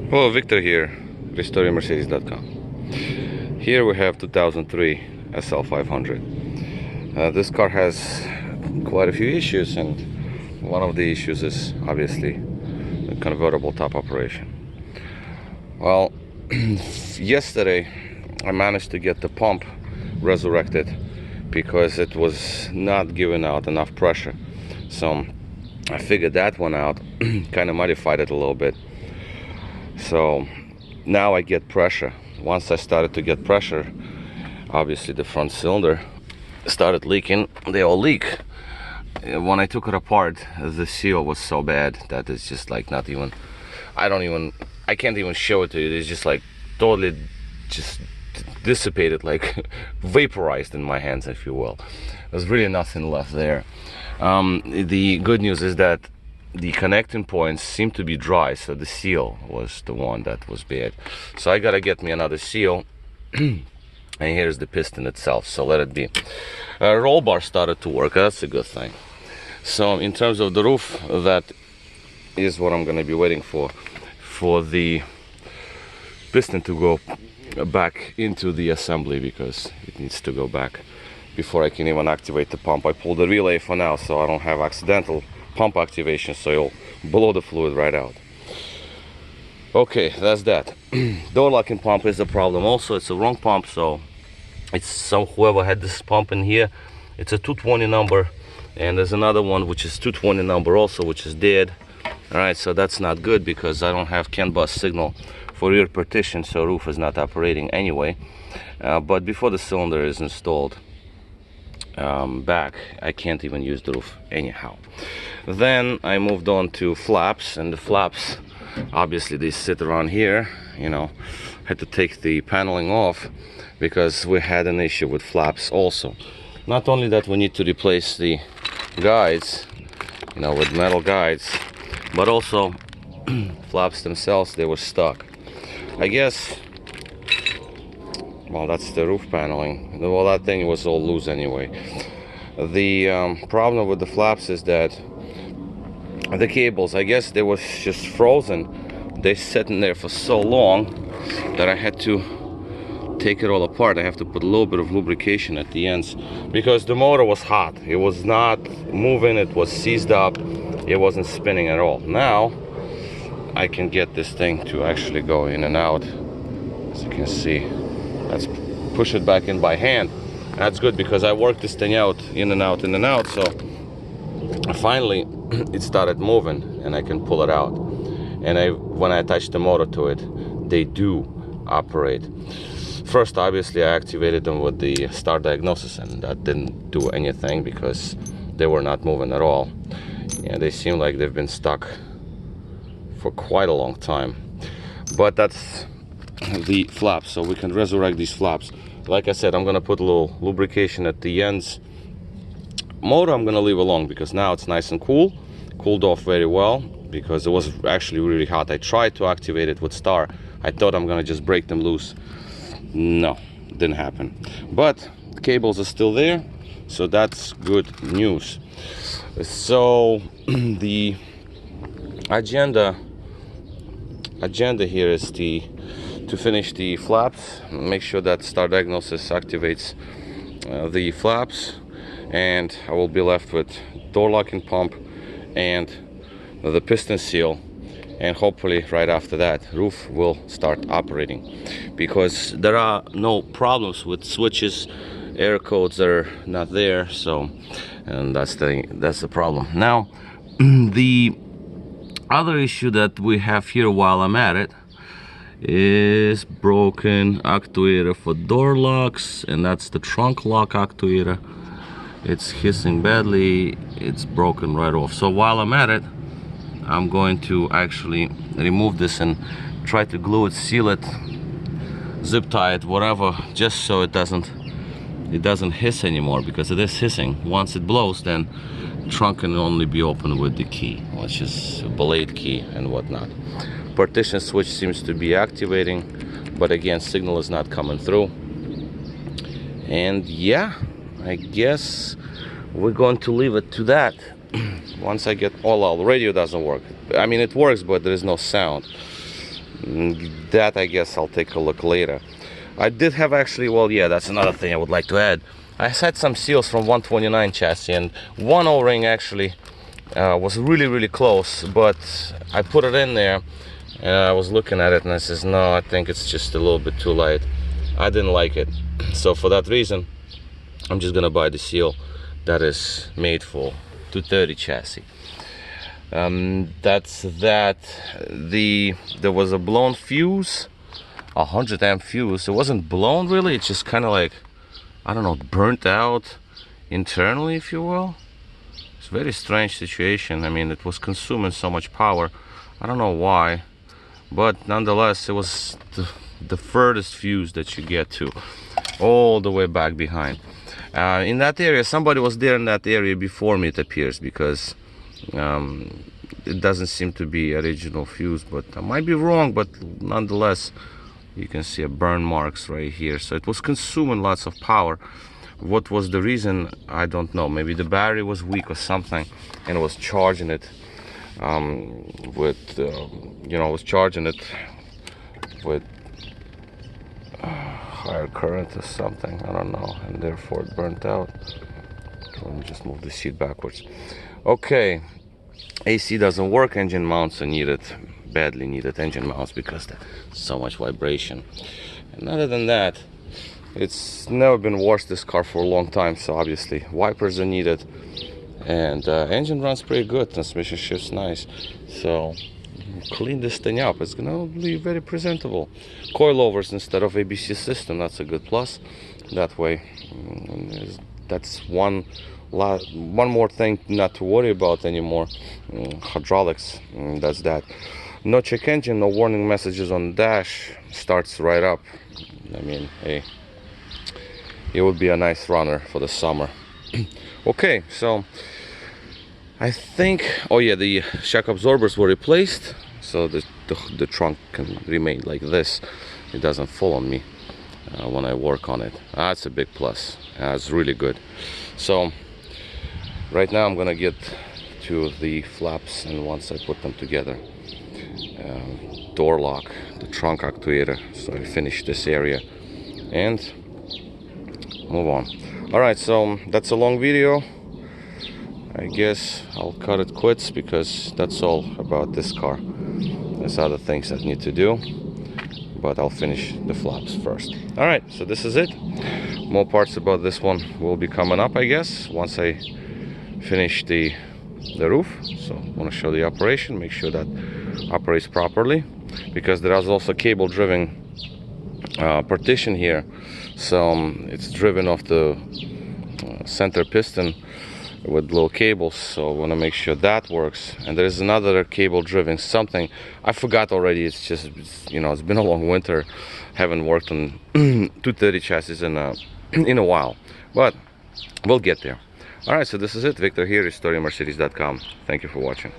Hello, Victor here, RestoringMercedes.com. Here we have 2003 SL500. This car has quite a few issues, and one of the issues is obviously the convertible top operation. Well, yesterday I managed to get the pump resurrected because it was not giving out enough pressure. So I figured that one out, kind of modified it a little bit. So now I get pressure. Once I started to get pressure, obviously the front cylinder started leaking. They all leak. When I took it apart, the seal was so bad that it's just like not even, I can't even show it to you. It's just like totally just dissipated, like vaporized in my hands, if you will. There's really nothing left there. The good news is that the connecting points seem to be dry, so the seal was the one that was bad. So I gotta get me another seal. And here's the piston itself, so let it be. Roll bar started to work. That's a good thing. So in terms of the roof, that is what I'm gonna be waiting for the piston to go back into the assembly, because it needs to go back before I can even activate the pump. I pulled the relay for now so I don't have accidental pump activation, so you'll blow the fluid right out. Okay, that's that. Door locking pump is a problem also. It's a wrong pump, so whoever had this pump in here, it's a 220 number, and there's another one which is 220 number also, which is dead. All right, so that's not good because I don't have CAN bus signal for rear partition, so roof is not operating anyway. But before the cylinder is installed back, I can't even use the roof anyhow. Then I moved on to flaps, and the flaps, obviously they sit around here, you know. Had to take the paneling off because we had an issue with flaps also. Not only that, we need to replace the guides, you know, with metal guides, but also flaps themselves, they were stuck. I guess, well, that's the roof paneling. Well, that thing was all loose anyway. The problem with the flaps is that the cables, I guess they was just frozen. They sitting there for so long that I had to take it all apart. I have to put a little bit of lubrication at the ends because the motor was hot. It was not moving, it was seized up, it wasn't spinning at all. Now I can get this thing to actually go in and out. As you can see, let's push it back in by hand. That's good because I worked this thing out, in and out, in and out, so finally it started moving and I can pull it out. And when I attach the motor to it, they do operate. First, obviously, I activated them with the star diagnosis, and that didn't do anything because they were not moving at all. Yeah, they seem like they've been stuck for quite a long time. But that's the flaps, so we can resurrect these flaps. Like I said, I'm gonna put a little lubrication at the ends. Motor I'm gonna leave alone because now it's nice and cool, cooled off very well because it was actually really hot. I tried to activate it with star. I thought I'm gonna just break them loose. No, didn't happen. But the cables are still there, so that's good news. So the agenda here is to finish the flaps, make sure that star diagnosis activates the flaps, and I will be left with door locking pump and the piston seal, and hopefully right after that roof will start operating, because there are no problems with switches, air codes are not there, so, and that's the problem. Now the other issue that we have here while I'm at it is broken actuator for door locks, and that's the trunk lock actuator. It's hissing badly, it's broken right off. So while I'm at it, I'm going to actually remove this and try to glue it, seal it, zip tie it, whatever, just so it doesn't hiss anymore, because it is hissing. Once it blows, then trunk can only be opened with the key, which is a blade key and whatnot. Partition switch seems to be activating, but again, signal is not coming through. And yeah, I guess we're going to leave it to that. Once I get all out, the radio doesn't work. I mean, it works, but there is no sound. That I guess I'll take a look later. I did have actually, well, yeah, that's another thing I would like to add. I had some seals from 129 chassis, and one O-ring actually was really close, but I put it in there and I was looking at it and I says, no, I think it's just a little bit too light. I didn't like it, so for that reason I'm just gonna buy the seal that is made for 230 chassis. That's that. There was a blown fuse, 100 amp fuse. It wasn't blown really, it's just kind of like, I don't know, burnt out internally, if you will. It's a very strange situation. I mean, it was consuming so much power. I don't know why, but nonetheless, it was the furthest fuse that you get to, all the way back behind. In that area, somebody was there in that area before me, it appears, because it doesn't seem to be original fuse, but I might be wrong, but nonetheless, you can see a burn marks right here. So it was consuming lots of power. What was the reason? I don't know. Maybe the battery was weak or something, and it was charging it with higher current or something. I don't know, and therefore it burnt out. Let me just move the seat backwards. Okay, AC doesn't work. Engine mounts are needed, badly needed engine mounts, because there's so much vibration. And other than that, it's never been washed, this car, for a long time, so obviously wipers are needed. And engine runs pretty good, transmission shifts nice, so clean this thing up. It's gonna be very presentable. Coilovers instead of ABC system, that's a good plus. That way, that's one more thing not to worry about anymore. Hydraulics, that's that. No check engine, no warning messages on the dash, starts right up. I mean, hey, it would be a nice runner for the summer. Okay, so I think, oh yeah, the shock absorbers were replaced, so the trunk can remain like this. It doesn't fall on me when I work on it. That's a big plus. That's really good. So right now I'm gonna get to the flaps, and once I put them together, door lock, the trunk actuator, so I finish this area and move on. All right, so that's a long video. I guess I'll cut it quits, because that's all about this car. There's other things I need to do, but I'll finish the flaps first. All right, so this is it. More parts about this one will be coming up, I guess, once I finish the roof. So I want to show the operation, make sure that operates properly, because there is also cable driven partition here, so it's driven off the center piston with little cables, so I want to make sure that works. And there's another cable driven something, I forgot already. It's just, you know, it's been a long winter, haven't worked on 230 chassis in a while, but we'll get there. All right, so this is it. Victor here, RestoringMercedes.com. Thank you for watching.